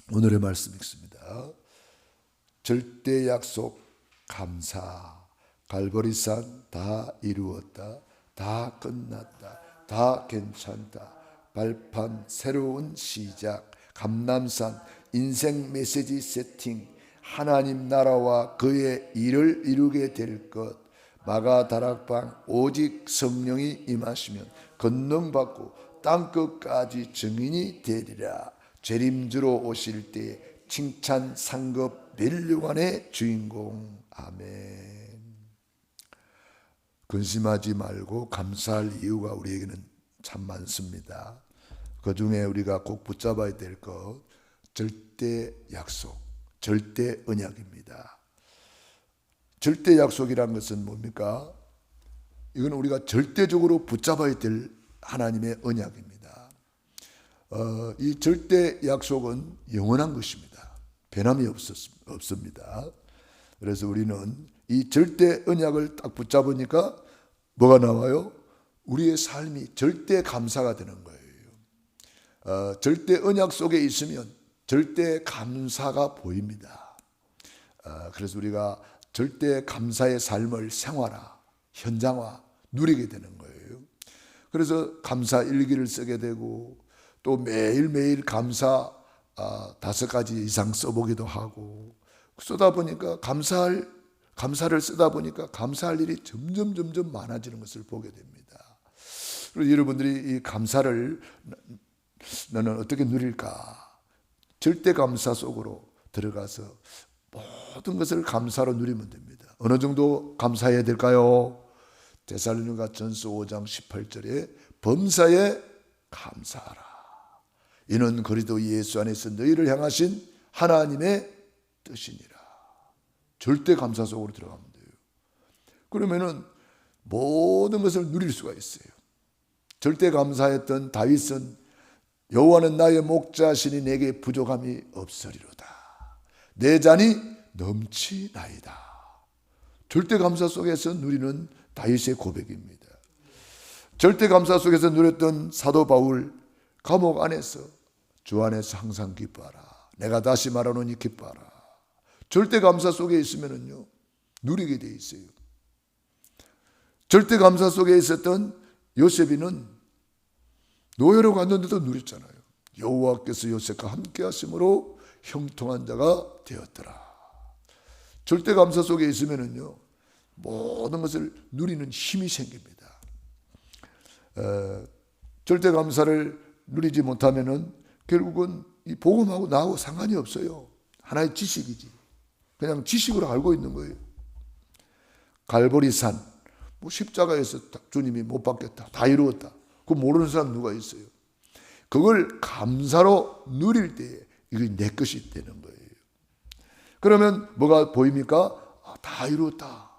오늘의 말씀 읽습니다. 절대 약속 감사. 갈보리산 다 이루었다. 다 끝났다. 다 괜찮다. 발판 새로운 시작. 감람산 인생 메시지 세팅. 하나님 나라와 그의 일을 이루게 될 것. 마가 다락방 오직 성령이 임하시면 권능받고 땅끝까지 증인이 되리라. 재림주로 오실 때 칭찬 상급 멸류관의 주인공. 아멘. 근심하지 말고 감사할 이유가 우리에게는 참 많습니다. 그 중에 우리가 꼭 붙잡아야 될 것, 절대 약속, 절대 언약입니다. 절대 약속이란 것은 뭡니까? 이건 우리가 절대적으로 붙잡아야 될 하나님의 언약입니다. 이 절대 약속은 영원한 것입니다. 변함이 없습니다. 그래서 우리는 이 절대 언약을 딱 붙잡으니까 뭐가 나와요? 우리의 삶이 절대 감사가 되는 거예요. 절대 언약 속에 있으면 절대 감사가 보입니다. 그래서 우리가 절대 감사의 삶을 생활화, 현장화, 누리게 되는 거예요. 그래서 감사 일기를 쓰게 되고 또 매일매일 감사 5가지 이상 써보기도 하고 쓰다 보니까 감사를 쓰다 보니까 감사할 일이 점점 많아지는 것을 보게 됩니다. 그리고 여러분들이 이 감사를 나는 어떻게 누릴까? 절대 감사 속으로 들어가서 모든 것을 감사로 누리면 됩니다. 어느 정도 감사해야 될까요? 데살로니가 전서 5장 18절에 범사에 감사하라. 이는 그리스도 예수 안에서 너희를 향하신 하나님의 뜻이니라. 절대 감사 속으로 들어가면 돼요. 그러면은 모든 것을 누릴 수가 있어요. 절대 감사했던 다윗은 여호와는 나의 목자시니 내게 부족함이 없으리로다. 내 잔이 넘치나이다. 절대 감사 속에서 누리는 다윗의 고백입니다. 절대 감사 속에서 누렸던 사도 바울, 감옥 안에서 주 안에서 항상 기뻐하라. 내가 다시 말하노니 기뻐하라. 절대 감사 속에 있으면요 누리게 돼 있어요. 절대 감사 속에 있었던 요셉이는 노예로 갔는데도 누렸잖아요. 여호와께서 요셉과 함께 하심으로 형통한 자가 되었더라. 절대 감사 속에 있으면요 모든 것을 누리는 힘이 생깁니다. 절대 감사를 누리지 못하면은 결국은 이 복음하고 나하고 상관이 없어요. 하나의 지식이지. 그냥 지식으로 알고 있는 거예요. 갈보리산, 십자가에서 주님이 못 박혔다, 다 이루었다. 그거 모르는 사람 누가 있어요? 그걸 감사로 누릴 때에 이게 내 것이 되는 거예요. 그러면 뭐가 보입니까? 다 이루었다.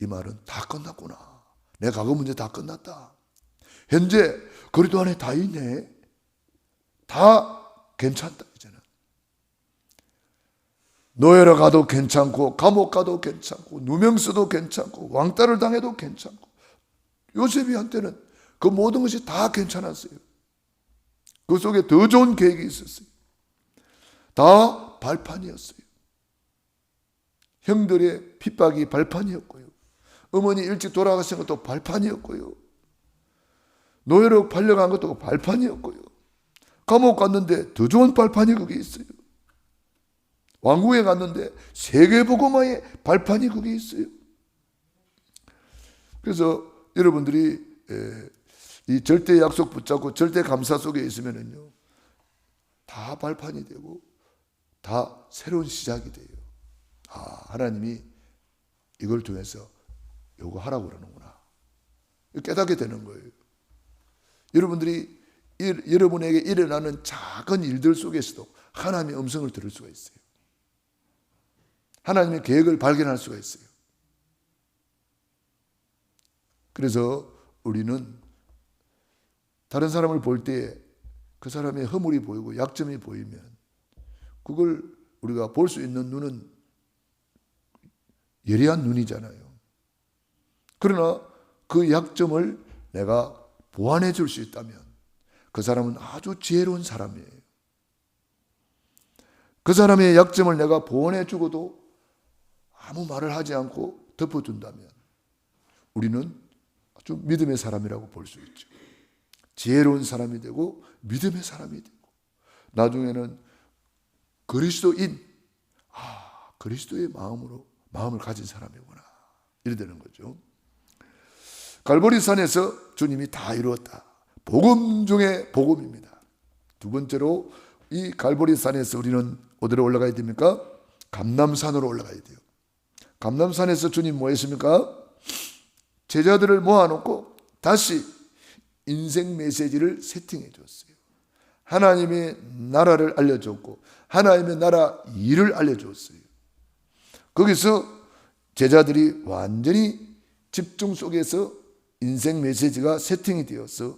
이 말은 다 끝났구나. 내 과거 문제 다 끝났다. 현재 그리스도 안에 다 있네. 다 괜찮다 이제는. 노예로 가도 괜찮고 감옥 가도 괜찮고 누명 써도 괜찮고 왕따를 당해도 괜찮고 요셉이한테는 그 모든 것이 다 괜찮았어요. 그 속에 더 좋은 계획이 있었어요. 다 발판이었어요. 형들의 핍박이 발판이었고요. 어머니 일찍 돌아가신 것도 발판이었고요. 노예로 팔려간 것도 발판이었고요. 감옥 갔는데 더 좋은 발판이 거기 있어요. 왕궁에 갔는데 세계복음화의 발판이 거기 있어요. 그래서 여러분들이 이 절대 약속 붙잡고 절대 감사 속에 있으면요 다 발판이 되고 다 새로운 시작이 돼요. 하나님이 이걸 통해서 요거 하라고 그러는구나. 깨닫게 되는 거예요. 여러분들이 여러분에게 일어나는 작은 일들 속에서도 하나님의 음성을 들을 수가 있어요. 하나님의 계획을 발견할 수가 있어요. 그래서 우리는 다른 사람을 볼 때 그 사람의 허물이 보이고 약점이 보이면 그걸 우리가 볼 수 있는 눈은 예리한 눈이잖아요. 그러나 그 약점을 내가 보완해 줄 수 있다면 그 사람은 아주 지혜로운 사람이에요. 그 사람의 약점을 내가 보완해 주고도 아무 말을 하지 않고 덮어준다면 우리는 아주 믿음의 사람이라고 볼 수 있죠. 지혜로운 사람이 되고 믿음의 사람이 되고 나중에는 그리스도인, 그리스도의 마음을 가진 사람이구나 이래 되는 거죠. 갈보리산에서 주님이 다 이루었다. 복음 중에 복음입니다. 두 번째로 이 갈보리산에서 우리는 어디로 올라가야 됩니까? 감람산으로 올라가야 돼요. 감람산에서 주님 뭐 했습니까? 제자들을 모아놓고 다시 인생 메시지를 세팅해 줬어요. 하나님의 나라를 알려줬고 하나님의 나라 일을 알려줬어요. 거기서 제자들이 완전히 집중 속에서 인생 메시지가 세팅이 되어서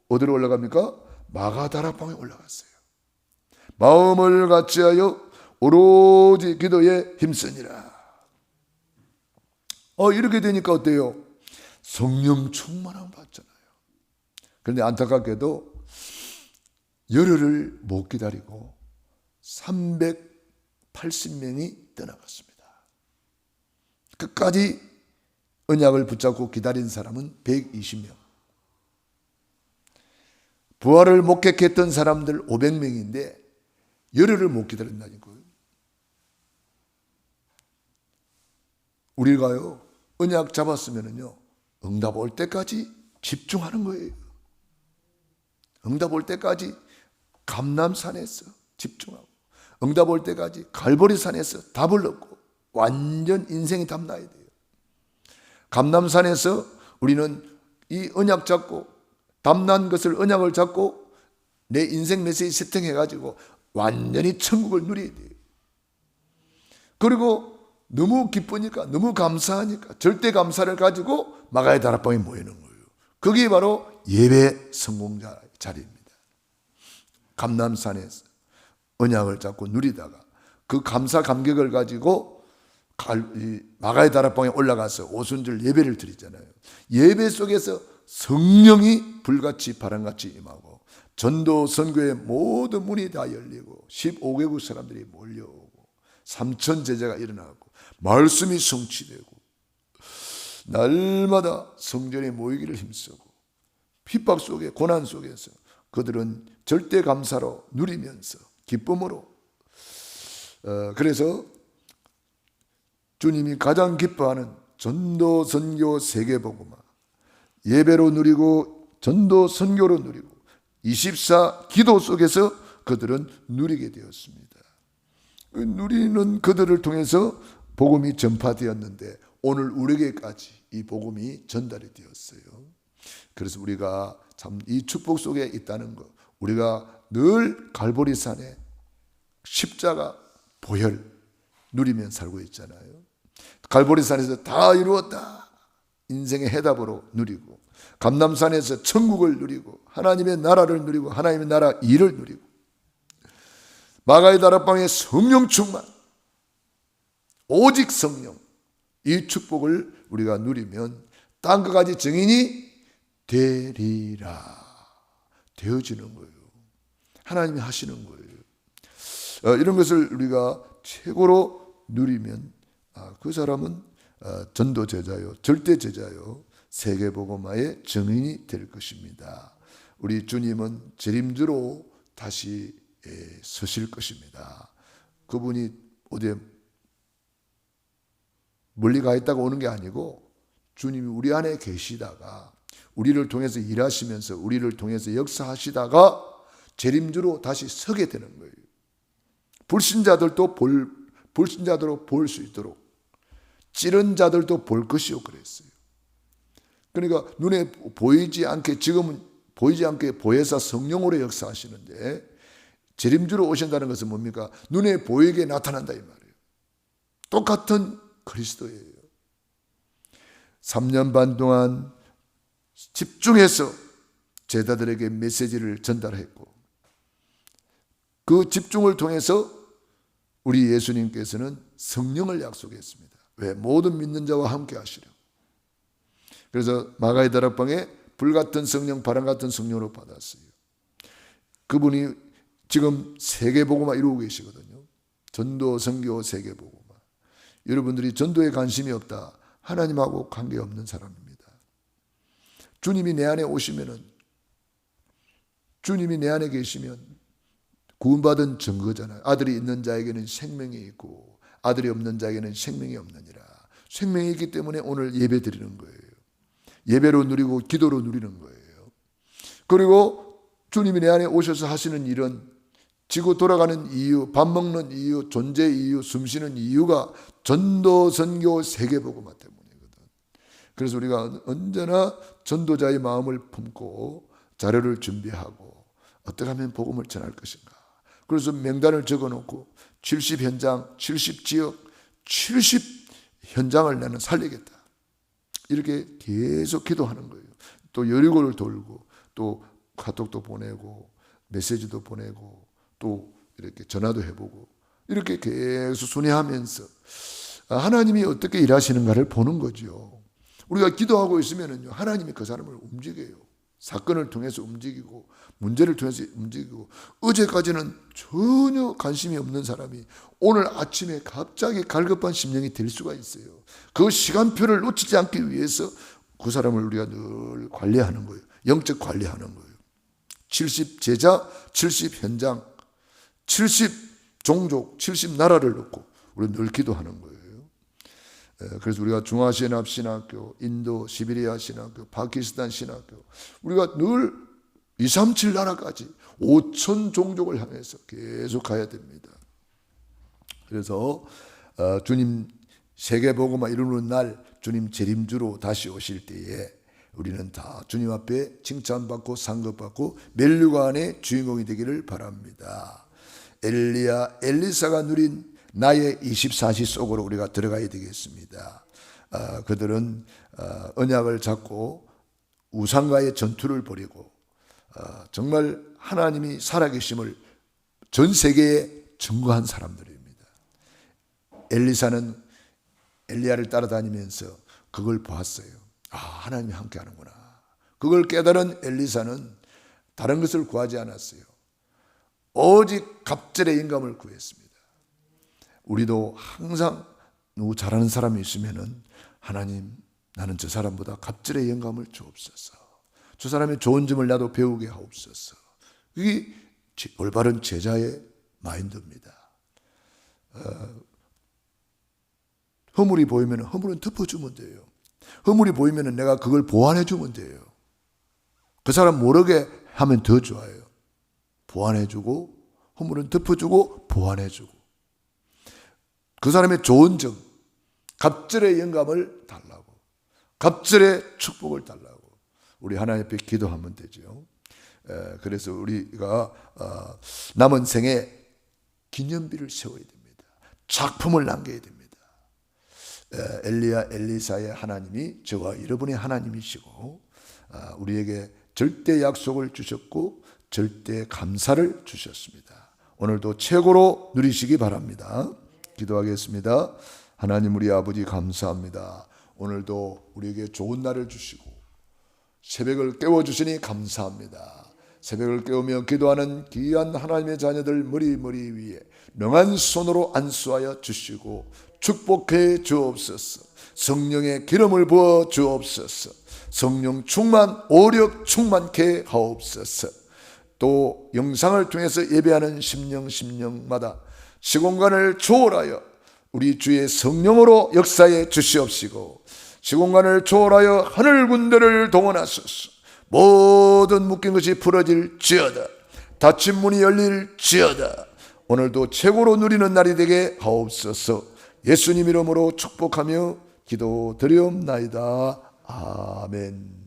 어디로 올라갑니까? 마가다락방에 올라갔어요. 마음을 같이하여 오로지 기도에 힘쓰니라. 이렇게 되니까 어때요? 성령 충만함 받잖아요. 그런데 안타깝게도 열흘을 못 기다리고 380명이 떠나갔습니다. 끝까지 언약을 붙잡고 기다린 사람은 120명. 부활을 목격했던 사람들 500명인데 열흘을 못 기다린다니까요. 우리가요 언약 잡았으면요 응답 올 때까지 집중하는 거예요. 응답 올 때까지 감람산에서 집중하고 응답 올 때까지 갈보리산에서 답을 얻고 완전 인생이 답나야 돼요. 감람산에서 우리는 이 언약 잡고 답난 것을 언약을 잡고 내 인생 메시지 세팅해가지고 완전히 천국을 누려야 돼요. 그리고 너무 기쁘니까 너무 감사하니까 절대 감사를 가지고 마가의 다락방에 모이는 거예요. 그게 바로 예배 성공자 자리입니다. 감람산에서 언약을 잡고 누리다가 그 감사 감격을 가지고 마가의 다락방에 올라가서 오순절 예배를 드리잖아요. 예배 속에서 성령이 불같이 바람같이 임하고 전도 선교의 모든 문이 다 열리고 15개국 사람들이 몰려오고 3천 제자가 일어나고 말씀이 성취되고 날마다 성전에 모이기를 힘쓰고 핍박 속에 고난 속에서 그들은 절대 감사로 누리면서 기쁨으로 그래서 주님이 가장 기뻐하는 전도 선교 세계복음화 예배로 누리고 전도 선교로 누리고 24 기도 속에서 그들은 누리게 되었습니다. 누리는 그들을 통해서 복음이 전파되었는데 오늘 우리에게까지 이 복음이 전달이 되었어요. 그래서 우리가 참 이 축복 속에 있다는 것, 우리가 늘 갈보리산에 십자가 보혈 누리면 살고 있잖아요. 갈보리산에서 다 이루었다 인생의 해답으로 누리고 감람산에서 천국을 누리고 하나님의 나라를 누리고 하나님의 나라 일을 누리고 마가의 다락방의 성령 충만 오직 성령 이 축복을 우리가 누리면 땅과 같이 증인이 되리라 되어지는 거예요. 하나님이 하시는 거예요. 이런 것을 우리가 최고로 누리면 그 사람은 전도 제자요 절대 제자요 세계복음화의 증인이 될 것입니다. 우리 주님은 재림주로 다시 서실 것입니다. 그분이 어디에 멀리 가 있다가 오는 게 아니고 주님이 우리 안에 계시다가 우리를 통해서 일하시면서 우리를 통해서 역사하시다가 재림주로 다시 서게 되는 거예요. 불신자들도 불신자들로 볼 수 있도록 찌른 자들도 볼 것이요 그랬어요. 그러니까 눈에 보이지 않게 지금은 보이지 않게 보혜사 성령으로 역사하시는데 재림주로 오신다는 것은 뭡니까? 눈에 보이게 나타난다 이 말이에요. 똑같은 그리스도예요. 3년 반 동안 집중해서 제자들에게 메시지를 전달했고 그 집중을 통해서 우리 예수님께서는 성령을 약속했습니다. 왜? 모든 믿는 자와 함께 하시려고. 그래서 마가의 다락방에 불같은 성령, 바람 같은 성령으로 받았어요. 그분이 지금 세계복음화 이루고 계시거든요. 전도, 선교, 세계복음화. 여러분들이 전도에 관심이 없다, 하나님하고 관계없는 사람입니다. 주님이 내 안에 오시면은, 주님이 내 안에 계시면 구원받은 증거잖아요. 아들이 있는 자에게는 생명이 있고 아들이 없는 자에게는 생명이 없느니라. 생명이 있기 때문에 오늘 예배 드리는 거예요. 예배로 누리고 기도로 누리는 거예요. 그리고 주님이 내 안에 오셔서 하시는 일은, 지구 돌아가는 이유, 밥 먹는 이유, 존재 이유, 숨쉬는 이유가 전도, 선교, 세계복음화 때문이거든. 그래서 우리가 언제나 전도자의 마음을 품고 자료를 준비하고 어떻게 하면 복음을 전할 것인가. 그래서 명단을 적어놓고 70현장, 70지역, 70현장을 나는 살리겠다. 이렇게 계속 기도하는 거예요. 또 여리고를 돌고 또 카톡도 보내고 메시지도 보내고 또 이렇게 전화도 해보고 이렇게 계속 순회하면서 하나님이 어떻게 일하시는가를 보는 거죠. 우리가 기도하고 있으면은요, 하나님이 그 사람을 움직여요. 사건을 통해서 움직이고 문제를 통해서 움직이고, 어제까지는 전혀 관심이 없는 사람이 오늘 아침에 갑자기 갈급한 심령이 될 수가 있어요. 그 시간표를 놓치지 않기 위해서 그 사람을 우리가 늘 관리하는 거예요. 영적 관리하는 거예요. 70 제자, 70 현장, 70 종족, 70 나라를 놓고 우리는 늘 기도하는 거예요. 그래서 우리가 중아시아 신학교, 인도, 시베리아 신학교, 파키스탄 신학교, 우리가 늘 237 나라까지 5천 종족을 향해서 계속 가야 됩니다. 그래서 주님 세계복음화 이루는 날, 주님 재림주로 다시 오실 때에 우리는 다 주님 앞에 칭찬받고 상급받고 면류관의 주인공이 되기를 바랍니다. 엘리야, 엘리사가 누린 나의 24시 속으로 우리가 들어가야 되겠습니다. 그들은 언약을 잡고 우상과의 전투를 벌이고 정말 하나님이 살아계심을 전 세계에 증거한 사람들입니다. 엘리사는 엘리야를 따라다니면서 그걸 보았어요. 하나님이 함께하는구나. 그걸 깨달은 엘리사는 다른 것을 구하지 않았어요. 오직 갑절의 영감을 구했습니다. 우리도 항상 누구 잘하는 사람이 있으면은, 하나님, 나는 저 사람보다 갑절의 영감을 주옵소서. 저 사람의 좋은 점을 나도 배우게 하옵소서. 이게 올바른 제자의 마인드입니다. 허물이 보이면 허물은 덮어주면 돼요. 허물이 보이면 내가 그걸 보완해 주면 돼요. 그 사람 모르게 하면 더 좋아요. 보완해 주고, 허물은 덮어주고 보완해 주고, 그 사람의 좋은 점, 갑절의 영감을 달라고, 갑절의 축복을 달라고 우리 하나님 앞에 기도하면 되죠. 그래서 우리가 남은 생에 기념비를 세워야 됩니다. 작품을 남겨야 됩니다. 엘리야, 엘리사의 하나님이 저와 여러분의 하나님이시고, 우리에게 절대 약속을 주셨고 절대 감사를 주셨습니다. 오늘도 최고로 누리시기 바랍니다. 기도하겠습니다. 하나님 우리 아버지 감사합니다. 오늘도 우리에게 좋은 날을 주시고 새벽을 깨워주시니 감사합니다. 새벽을 깨우며 기도하는 귀한 하나님의 자녀들 머리 위에 명한 손으로 안수하여 주시고 축복해 주옵소서. 성령의 기름을 부어 주옵소서. 성령 충만, 오력 충만케 하옵소서. 또 영상을 통해서 예배하는 심령마다 시공간을 초월하여 우리 주의 성령으로 역사해 주시옵시고, 시공간을 초월하여 하늘 군대를 동원하소서. 모든 묶인 것이 풀어질지어다. 닫힌 문이 열릴지어다. 오늘도 최고로 누리는 날이 되게 하옵소서. 예수님 이름으로 축복하며 기도드리옵나이다. 아멘.